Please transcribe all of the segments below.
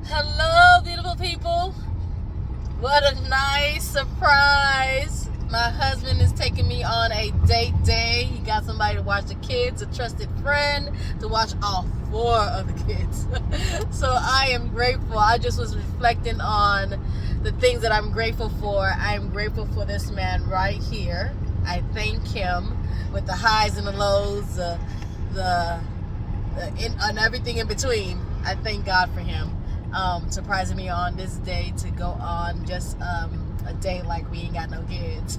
Hello, beautiful people. What a nice surprise. My husband is taking me on a date day. He got somebody to watch the kids, a trusted friend to watch all four of the kids. So I am grateful. I just was reflecting on the things that I'm grateful for. I'm grateful for this man right here. I thank him with the highs and the lows, and everything in between. I thank God for him. Surprising me on this day to go on just a day like we ain't got no kids.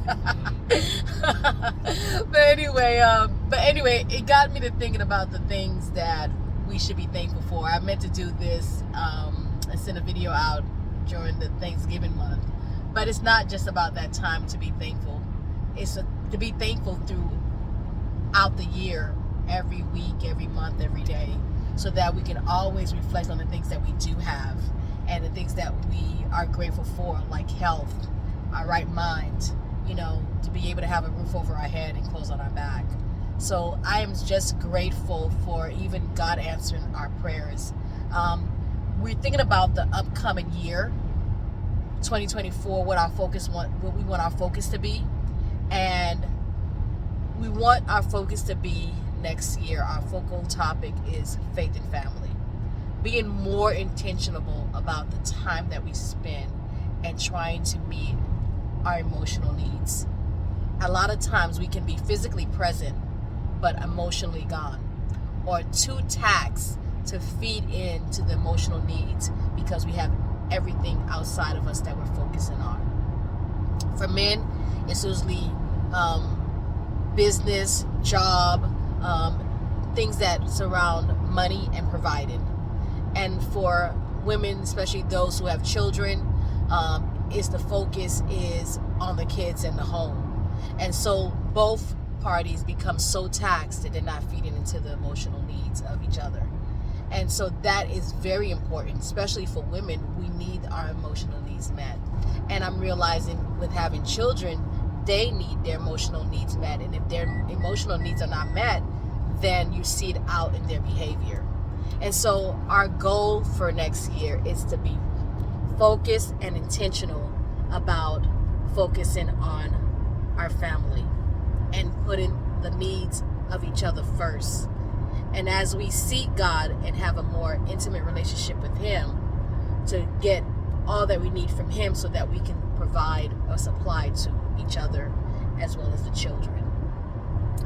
but anyway, it got me to thinking about the things that we should be thankful for. I meant to do this and send a video out during the Thanksgiving month, but it's not just about that time to be thankful. It's to be thankful throughout the year, every week, every month, every day, so that we can always reflect on the things that we do have and the things that we are grateful for, like health, our right mind, to be able to have a roof over our head and clothes on our back. So I am just grateful for even God answering our prayers. We're thinking about the upcoming year, 2024, what we want our focus to be, and we want our focus to be next year. Our focal topic is faith and family. Being more intentional about the time that we spend and trying to meet our emotional needs. A lot of times we can be physically present but emotionally gone, or too taxed to feed into the emotional needs because we have everything outside of us that we're focusing on. For men, it's usually business, job, things that surround money and providing. And for women, especially those who have children, is the focus is on the kids and the home. And so both parties become so taxed that they're not feeding into the emotional needs of each other. And so that is very important, especially for women. We need our emotional needs met. And I'm realizing with having children, they need their emotional needs met. And if their emotional needs are not met, then you see it out in their behavior. And so our goal for next year is to be focused and intentional about focusing on our family and putting the needs of each other first. And as we seek God and have a more intimate relationship with Him, to get all that we need from Him so that we can provide or supply to each other as well as the children.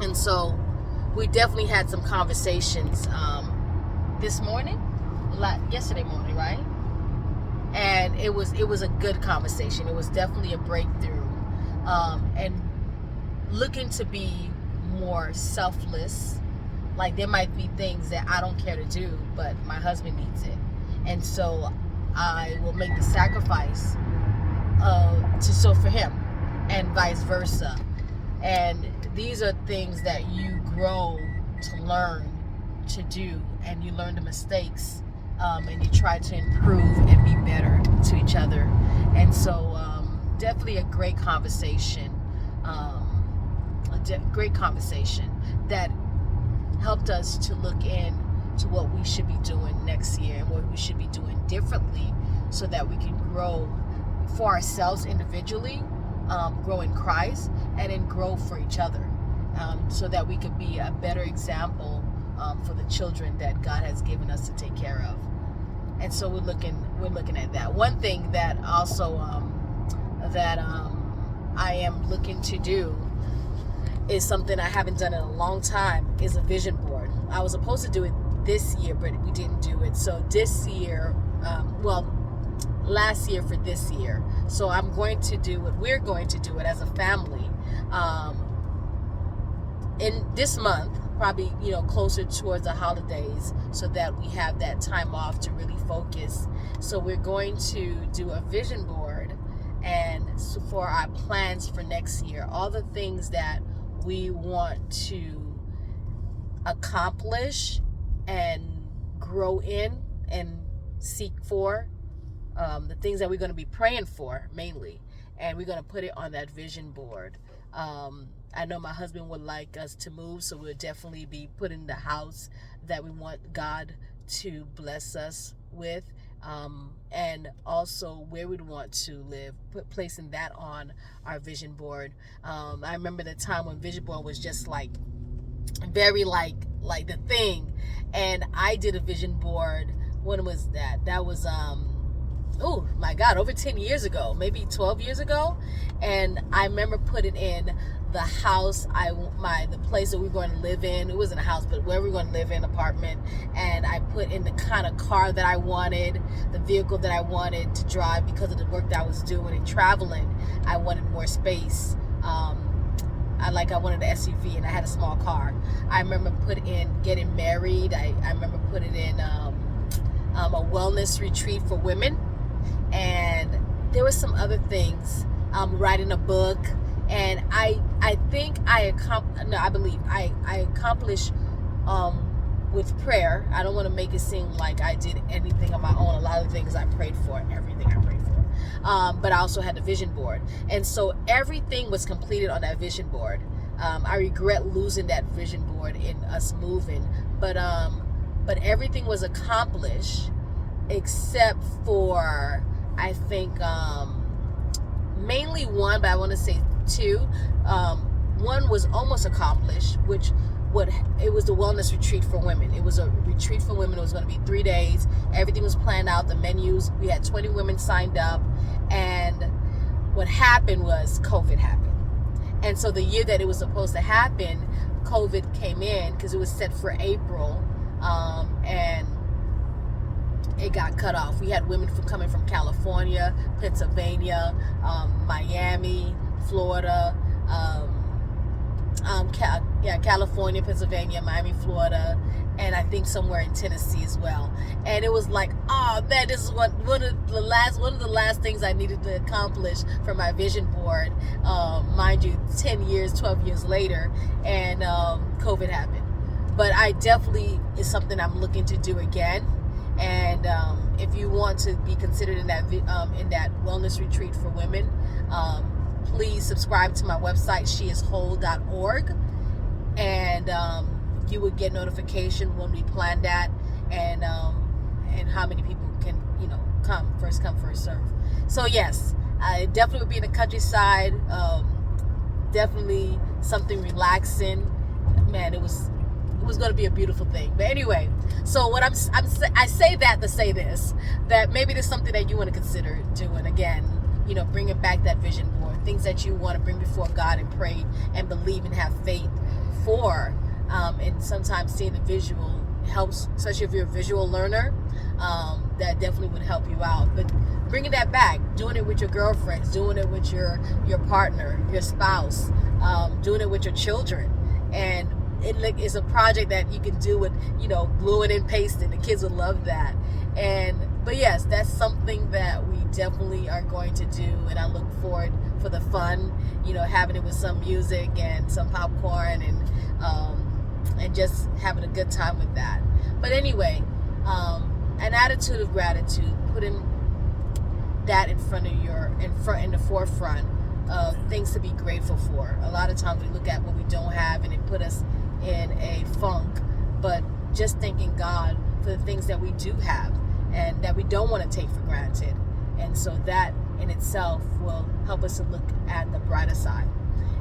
And so we definitely had some conversations yesterday morning, right? And it was a good conversation. It was definitely a breakthrough, and looking to be more selfless. Like, there might be things that I don't care to do, but my husband needs it, and so I will make the sacrifice for him, and vice versa. And these are things that you grow to learn to do, and you learn the mistakes, and you try to improve and be better to each other. And so definitely a great conversation, that helped us to look into what we should be doing next year and what we should be doing differently so that we can grow for ourselves individually, grow in Christ, and then grow for each other, so that we could be a better example for the children that God has given us to take care of. And so we're looking at that. One thing that also I am looking to do is something I haven't done in a long time, is a vision board. I was supposed to do it this year, but we didn't do it. So this year, last year for this year. So we're going to do it as a family in this month, probably closer towards the holidays, so that we have that time off to really focus. So we're going to do a vision board, and so for our plans for next year, all the things that we want to accomplish and grow in and seek for, the things that we're going to be praying for mainly, and we're going to put it on that vision board. I know my husband would like us to move, so we'll definitely be putting the house that we want God to bless us with, and also where we'd want to live, placing that on our vision board. I remember the time when vision board was just like very like the thing, and I did a vision board. When was that? That was oh my God, over 10 years ago, maybe 12 years ago. And I remember putting in the house, the place that we were going to live in. It wasn't a house, but where we were going to live in, apartment. And I put in the kind of car that I wanted, the vehicle that I wanted to drive because of the work that I was doing and traveling. I wanted more space. I wanted an SUV, and I had a small car. I remember putting in getting married. I remember putting in a wellness retreat for women. And there were some other things, writing a book, and I believe I accomplished with prayer. I don't want to make it seem like I did anything on my own. A lot of things I prayed for, everything I prayed for, but I also had the vision board, and so everything was completed on that vision board. I regret losing that vision board in us moving, but everything was accomplished except for, I think, mainly one, but I want to say two. One was almost accomplished, it was the wellness retreat for women. It was a retreat for women. It was going to be 3 days. Everything was planned out, the menus. We had 20 women signed up, and what happened was COVID happened. And so the year that it was supposed to happen, COVID came in because it was set for April, and it got cut off. We had women coming from California, Pennsylvania, Miami, Florida, California, Pennsylvania, Miami, Florida, and I think somewhere in Tennessee as well. And it was like, oh man, this is one of the last things I needed to accomplish for my vision board. Mind you, 10 years, 12 years later, and COVID happened. But I definitely is something I'm looking to do again. And if you want to be considered in that wellness retreat for women, please subscribe to my website, sheiswhole.org, and you would get notification when we plan that, and how many people can come, first serve. So yes, I definitely would be in the countryside. Definitely something relaxing. Man, it was going to be a beautiful thing. But anyway, so what I say that to say this, that maybe there's something that you want to consider doing again, bringing back that vision board, things that you want to bring before God and pray and believe and have faith for, and sometimes seeing the visual helps, especially if you're a visual learner. That definitely would help you out. But bringing that back, doing it with your girlfriends, doing it with your partner, your spouse, doing it with your children, and it's a project that you can do with, gluing and pasting. The kids would love that. But yes, that's something that we definitely are going to do, and I look forward for the fun, having it with some music and some popcorn, and just having a good time with that. But anyway, an attitude of gratitude, putting that in the forefront of things to be grateful for. A lot of times we look at what we don't have, and it put us in a funk, but just thanking God for the things that we do have and that we don't want to take for granted. And so that in itself will help us to look at the brighter side.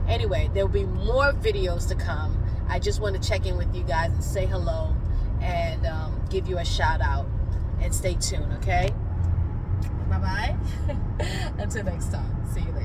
Anyway, there will be more videos to come. I just want to check in with you guys and say hello and give you a shout out, and stay tuned, okay? Bye-bye. Until next time. See you later.